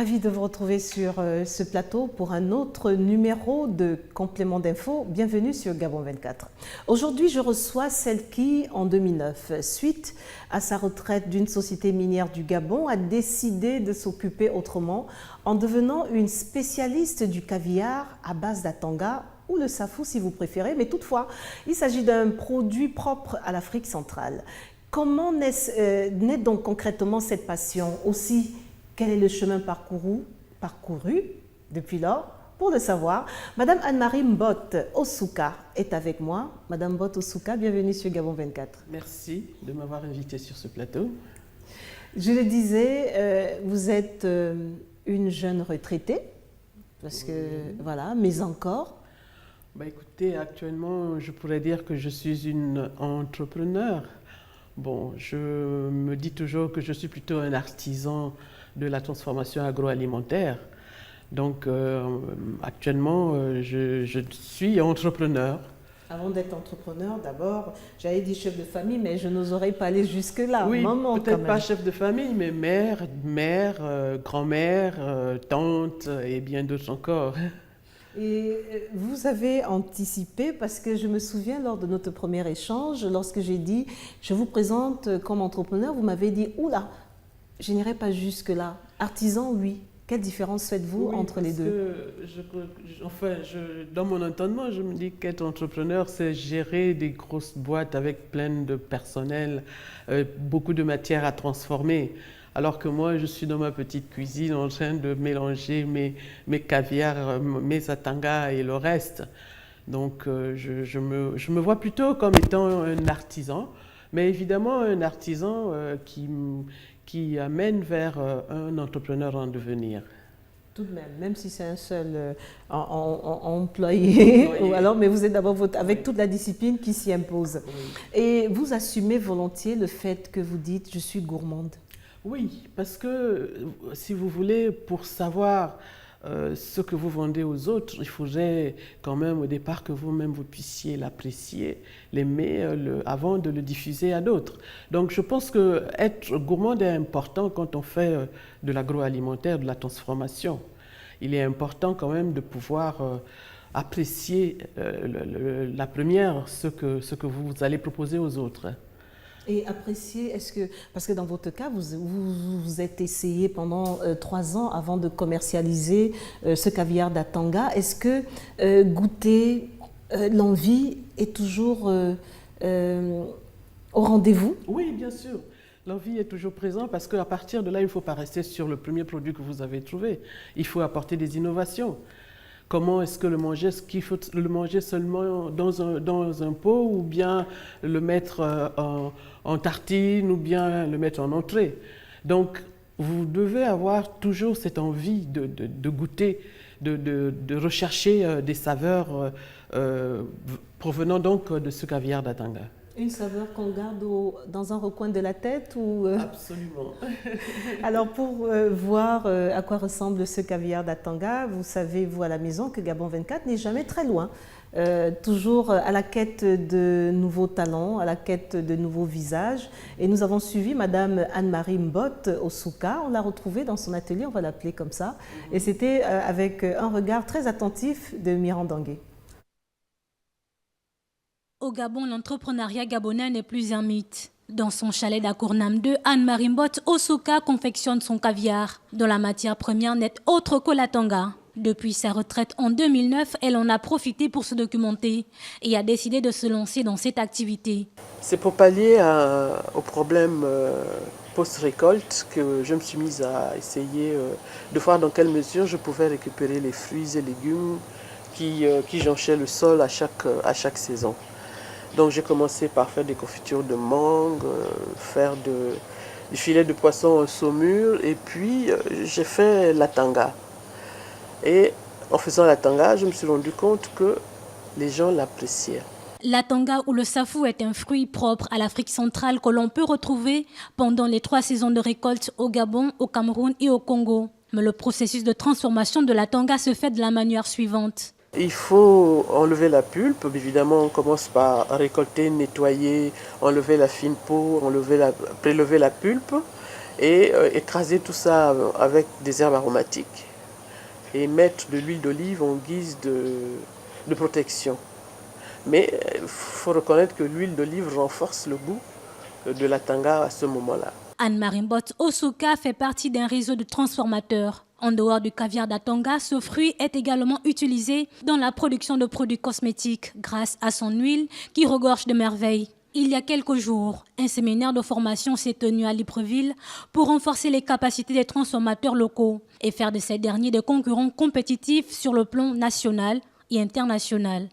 Ravie de vous retrouver sur ce plateau pour un autre numéro de Complément d'info. Bienvenue sur Gabon 24. Aujourd'hui, je reçois celle qui, en 2009, suite à sa retraite d'une société minière du Gabon, a décidé de s'occuper autrement en devenant une spécialiste du caviar à base d'atanga ou le safou si vous préférez, mais toutefois, il s'agit d'un produit propre à l'Afrique centrale. Comment naît donc concrètement cette passion? Aussi, quel est le chemin parcouru depuis lors? Pour le savoir, Madame Anne-Marie Mbot Osuka est avec moi. Madame Mbot Osuka, bienvenue sur Gabon 24. Merci de m'avoir invitée sur ce plateau. Je le disais, vous êtes une jeune retraitée, parce que voilà, mais encore. Bah écoutez, actuellement, je pourrais dire que je suis une entrepreneur. Bon, je me dis toujours que je suis plutôt un artisan de la transformation agroalimentaire. Donc, actuellement, je suis entrepreneur. Avant d'être entrepreneur, d'abord, j'avais dit chef de famille, mais je n'oserais pas aller jusque-là. Oui, peut-être pas même. chef de famille, mais mère, grand-mère, tante et bien d'autres encore. Et vous avez anticipé, parce que je me souviens lors de notre premier échange, lorsque j'ai dit « je vous présente comme entrepreneur », vous m'avez dit « oula, je n'irai pas jusque-là ». Artisan, oui. Quelle différence faites-vous entre les deux? Dans mon entendement, je me dis qu'être entrepreneur, c'est gérer des grosses boîtes avec plein de personnel, beaucoup de matière à transformer. Alors que moi, je suis dans ma petite cuisine en train de mélanger mes caviars, mes atangas et le reste. Donc, je me vois plutôt comme étant un artisan, mais évidemment un artisan qui amène vers un entrepreneur en devenir. Tout de même si c'est un seul employé, ou alors, mais vous êtes d'abord avec toute la discipline qui s'y impose. Oui. Et vous assumez volontiers le fait que vous dites « je suis gourmande ». Oui, parce que si vous voulez, pour savoir ce que vous vendez aux autres, il faudrait quand même au départ que vous-même vous puissiez l'apprécier, l'aimer avant de le diffuser à d'autres. Donc je pense que être gourmande est important quand on fait de l'agroalimentaire, de la transformation. Il est important quand même de pouvoir apprécier la première, ce que vous allez proposer aux autres. Et apprécier, parce que dans votre cas, vous êtes essayé pendant 3 ans avant de commercialiser ce caviar d'Atanga. Est-ce que goûter, l'envie est toujours au rendez-vous? Oui, bien sûr. L'envie est toujours présente parce qu'à partir de là, il ne faut pas rester sur le premier produit que vous avez trouvé. Il faut apporter des innovations. Comment est-ce que le manger? Est-ce qu'il faut le manger seulement dans un pot ou bien le mettre en tartine ou bien le mettre en entrée? Donc, vous devez avoir toujours cette envie de goûter, de rechercher des saveurs provenant donc de ce caviar d'Atanga. Une saveur qu'on garde dans un recoin de la tête ou Absolument. Alors pour voir à quoi ressemble ce caviar d'Atanga, vous savez, vous à la maison, que Gabon 24 n'est jamais très loin. Toujours à la quête de nouveaux talents, à la quête de nouveaux visages. Et nous avons suivi Madame Anne-Marie Mbot Osuka. On l'a retrouvée dans son atelier, on va l'appeler comme ça. Et c'était avec un regard très attentif de Mirandangué. Au Gabon, l'entrepreneuriat gabonais n'est plus un mythe. Dans son chalet d'Akournam 2, Anne-Marie Mbot Osuka confectionne son caviar, dont la matière première n'est autre que l'atanga. Depuis sa retraite en 2009, elle en a profité pour se documenter et a décidé de se lancer dans cette activité. C'est pour pallier au problème post-récolte que je me suis mise à essayer de voir dans quelle mesure je pouvais récupérer les fruits et légumes qui jonchaient le sol à chaque saison. Donc j'ai commencé par faire des confitures de mangue, faire du filet de poisson en saumure et puis j'ai fait l'atanga. Et en faisant l'atanga, je me suis rendu compte que les gens l'appréciaient. L'atanga ou le safou est un fruit propre à l'Afrique centrale que l'on peut retrouver pendant les 3 saisons de récolte au Gabon, au Cameroun et au Congo. Mais le processus de transformation de l'atanga se fait de la manière suivante. Il faut enlever la pulpe. Évidemment, on commence par récolter, nettoyer, enlever la fine peau, prélever la pulpe. et écraser tout ça avec des herbes aromatiques et mettre de l'huile d'olive en guise de protection. Mais il faut reconnaître que l'huile d'olive renforce le goût de la tanga à ce moment-là. Anne-Marie Mbot Osuka fait partie d'un réseau de transformateurs. En dehors du caviar d'Atanga, ce fruit est également utilisé dans la production de produits cosmétiques grâce à son huile qui regorge de merveilles. Il y a quelques jours, un séminaire de formation s'est tenu à Libreville pour renforcer les capacités des transformateurs locaux et faire de ces derniers des concurrents compétitifs sur le plan national et international.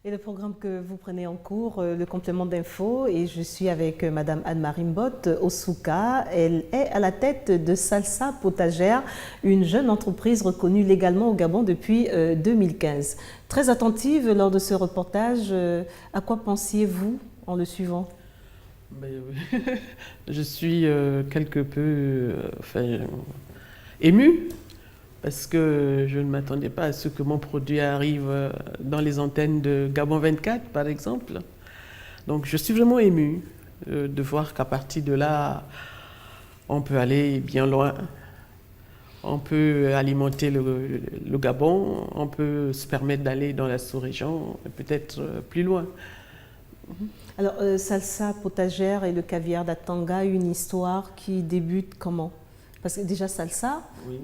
Et le programme que vous prenez en cours, le complément d'info, et je suis avec Madame Anne-Marie Mbot Osuka. Elle est à la tête de Salsa Potagère, une jeune entreprise reconnue légalement au Gabon depuis 2015. Très attentive lors de ce reportage, à quoi pensiez-vous en le suivant? Je suis quelque peu émue. Parce que je ne m'attendais pas à ce que mon produit arrive dans les antennes de Gabon 24, par exemple. Donc je suis vraiment émue de voir qu'à partir de là, on peut aller bien loin. On peut alimenter le Gabon, on peut se permettre d'aller dans la sous-région, peut-être plus loin. Alors, Salsa Potagère et le caviar d'Atanga, une histoire qui débute comment? Parce que déjà salsa, oui.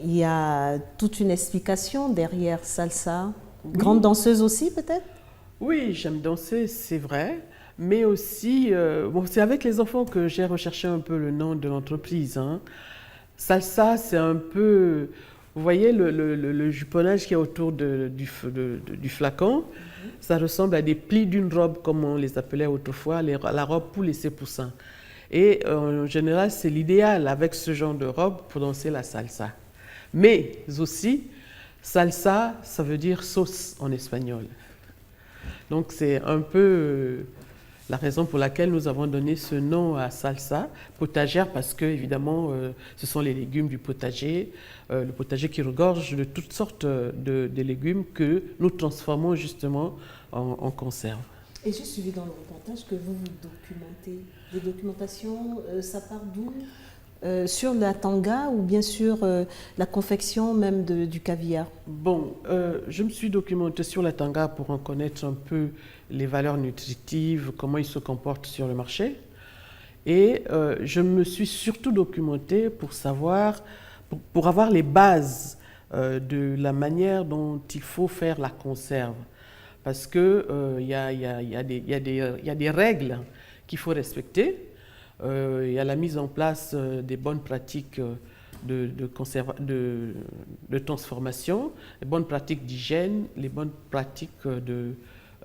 Il y a toute une explication derrière salsa. Oui. Grande danseuse aussi peut-être? Oui, j'aime danser, c'est vrai. Mais aussi, bon, c'est avec les enfants que j'ai recherché un peu le nom de l'entreprise. Hein. Salsa, c'est un peu, vous voyez le juponnage qui est autour du flacon. Ça ressemble à des plis d'une robe, comme on les appelait autrefois, la robe pour laisser poussins. Et en général, c'est l'idéal avec ce genre de robe pour danser la salsa. Mais aussi, salsa, ça veut dire sauce en espagnol. Donc c'est un peu la raison pour laquelle nous avons donné ce nom à salsa potagère, parce que évidemment, ce sont les légumes du potager, le potager qui regorge de toutes sortes de légumes que nous transformons justement en conserve. Et j'ai suivi dans le reportage que vous vous documentez. Des documentations, ça part d'où? Sur la tanga ou bien sûr la confection même du caviar? Bon, je me suis documentée sur la tanga pour en connaître un peu les valeurs nutritives, comment ils se comportent sur le marché. Et je me suis surtout documentée pour savoir, pour avoir les bases de la manière dont il faut faire la conserve. Parce qu'il y a des règles qu'il faut respecter. Il y a la mise en place des bonnes pratiques de transformation, les bonnes pratiques d'hygiène, les bonnes pratiques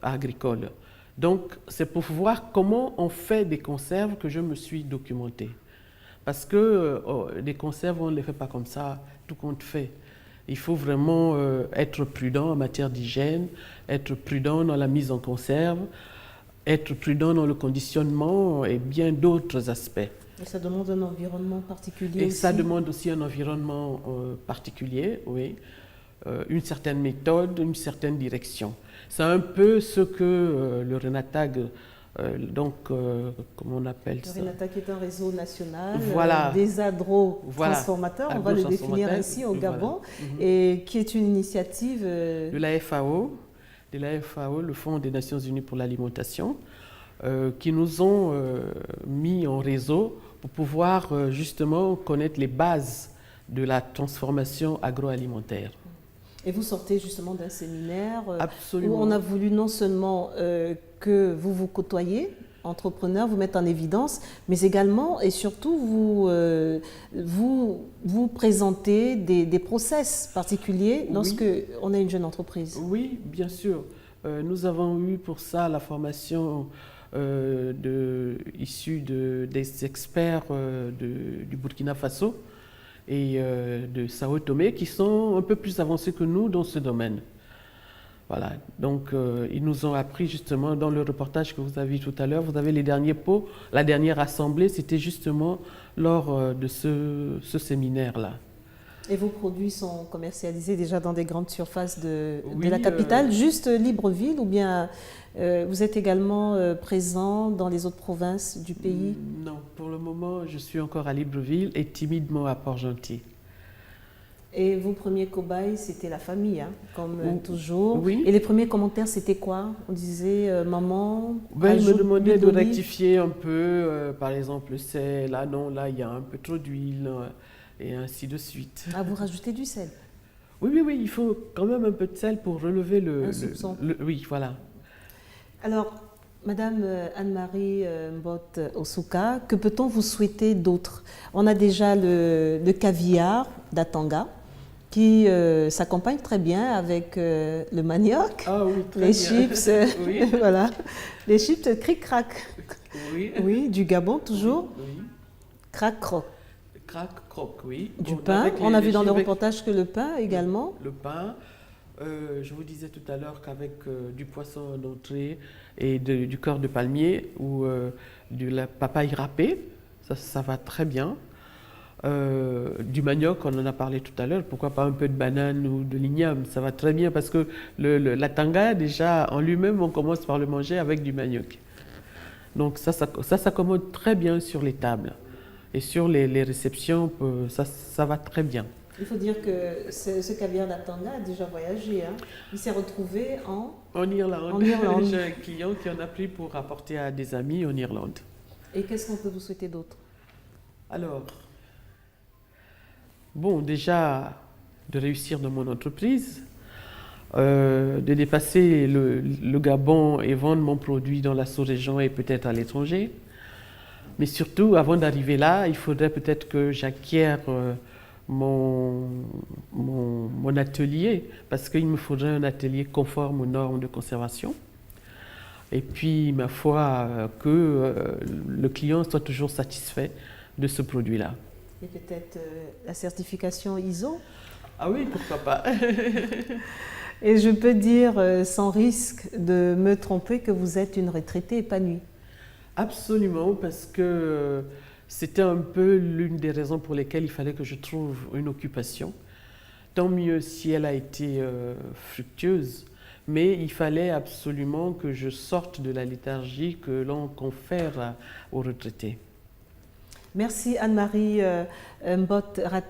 agricoles. Donc, c'est pour voir comment on fait des conserves que je me suis documentée. Parce que des conserves, on ne les fait pas comme ça, tout compte fait. Il faut vraiment être prudent en matière d'hygiène, être prudent dans la mise en conserve, être prudent dans le conditionnement et bien d'autres aspects. Et ça demande un environnement particulier et aussi. Ça demande aussi un environnement particulier, oui. Une certaine méthode, une certaine direction. C'est un peu ce que le Renatag, comment on appelle ça? Le Renatag est un réseau national des agro-transformateurs, on va le définir ainsi au Gabon, et qui est une initiative de la FAO, le Fonds des Nations Unies pour l'alimentation, qui nous ont mis en réseau pour pouvoir justement connaître les bases de la transformation agroalimentaire. Et vous sortez justement d'un séminaire où Absolument. on a voulu non seulement que vous vous côtoyez, entrepreneurs, vous mettre en évidence, mais également et surtout vous présenter des process particuliers lorsque on a une jeune entreprise. Oui, bien sûr. Nous avons eu pour ça la formation issue des experts du Burkina Faso et de Sao Tomé qui sont un peu plus avancés que nous dans ce domaine. Voilà, donc ils nous ont appris justement dans le reportage que vous avez vu tout à l'heure, vous avez les derniers pots, la dernière assemblée, c'était justement lors de ce séminaire-là. Et vos produits sont commercialisés déjà dans des grandes surfaces de Oui, la capitale, juste Libreville, ou bien vous êtes également présent dans les autres provinces du pays? Non, pour le moment, je suis encore à Libreville et timidement à Port-Gentil. Et vos premiers cobayes, c'était la famille, hein, comme toujours. Oui. Et les premiers commentaires, c'était quoi? On disait, maman, Ils me ajoute demandaient l'huile de d'olive. rectifier un peu, par exemple, le sel. Ah non, là, il y a un peu trop d'huile, et ainsi de suite. Ah, vous rajoutez du sel. Oui, il faut quand même un peu de sel pour relever Un soupçon. oui, voilà. Alors, Madame Anne-Marie Mbot Osuka, que peut-on vous souhaiter d'autre? On a déjà le caviar d'Atanga qui s'accompagne très bien avec le manioc, Ah oui, très les bien. chips, Oui. voilà, les chips cric-crac, Oui. oui, du Gabon toujours, Oui. crac-croc. Crac, croc, oui. Du Bon, pain, avec on a vu les dans le chips avec reportage que le pain également. le pain. Je vous disais tout à l'heure qu'avec du poisson en entrée et du cœur de palmier ou de la papaye râpée, ça va très bien. Du manioc, on en a parlé tout à l'heure, pourquoi pas un peu de banane ou de l'igname, ça va très bien parce que la tanga, déjà en lui-même, on commence par le manger avec du manioc. Donc ça s'accommode très bien sur les tables. Et sur les réceptions, ça va très bien. Il faut dire que ce caviar d'Atanga a déjà voyagé, hein. Il s'est retrouvé En Irlande, En Irlande. j'ai un client qui en a pris pour apporter à des amis en Irlande. Et qu'est-ce qu'on peut vous souhaiter d'autre? Alors, bon, déjà, de réussir dans mon entreprise, de dépasser le Gabon et vendre mon produit dans la sous-région et peut-être à l'étranger. Mais surtout, avant d'arriver là, il faudrait peut-être que j'acquière mon atelier, parce qu'il me faudrait un atelier conforme aux normes de conservation. Et puis, ma foi, que le client soit toujours satisfait de ce produit-là. Et peut-être la certification ISO? Ah oui, pourquoi pas. Et je peux dire, sans risque de me tromper, que vous êtes une retraitée épanouie. Absolument, parce que c'était un peu l'une des raisons pour lesquelles il fallait que je trouve une occupation. Tant mieux si elle a été fructueuse, mais il fallait absolument que je sorte de la léthargie que l'on confère aux retraités. Merci Anne-Marie Mbot,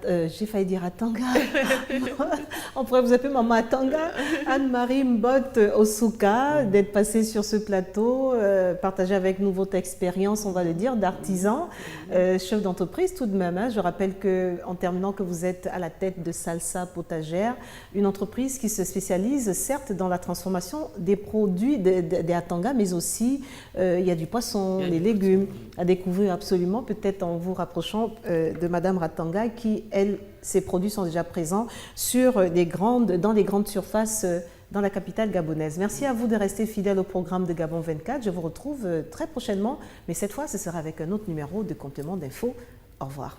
j'ai failli dire Atanga. On pourrait vous appeler Maman Atanga. Anne-Marie Mbot Osuka, d'être passée sur ce plateau, partager avec nous votre expérience, on va le dire, d'artisan, chef d'entreprise tout de même, hein. Je rappelle qu'en terminant que vous êtes à la tête de Salsa Potagère, une entreprise qui se spécialise certes dans la transformation des produits des Atanga, mais aussi il y a du poisson, des légumes à découvrir absolument, peut-être en vous rapprochant de Madame Ratanga qui, elle, ses produits sont déjà présents dans les grandes surfaces dans la capitale gabonaise. Merci à vous de rester fidèle au programme de Gabon 24. Je vous retrouve très prochainement, mais cette fois, ce sera avec un autre numéro de complément d'info. Au revoir.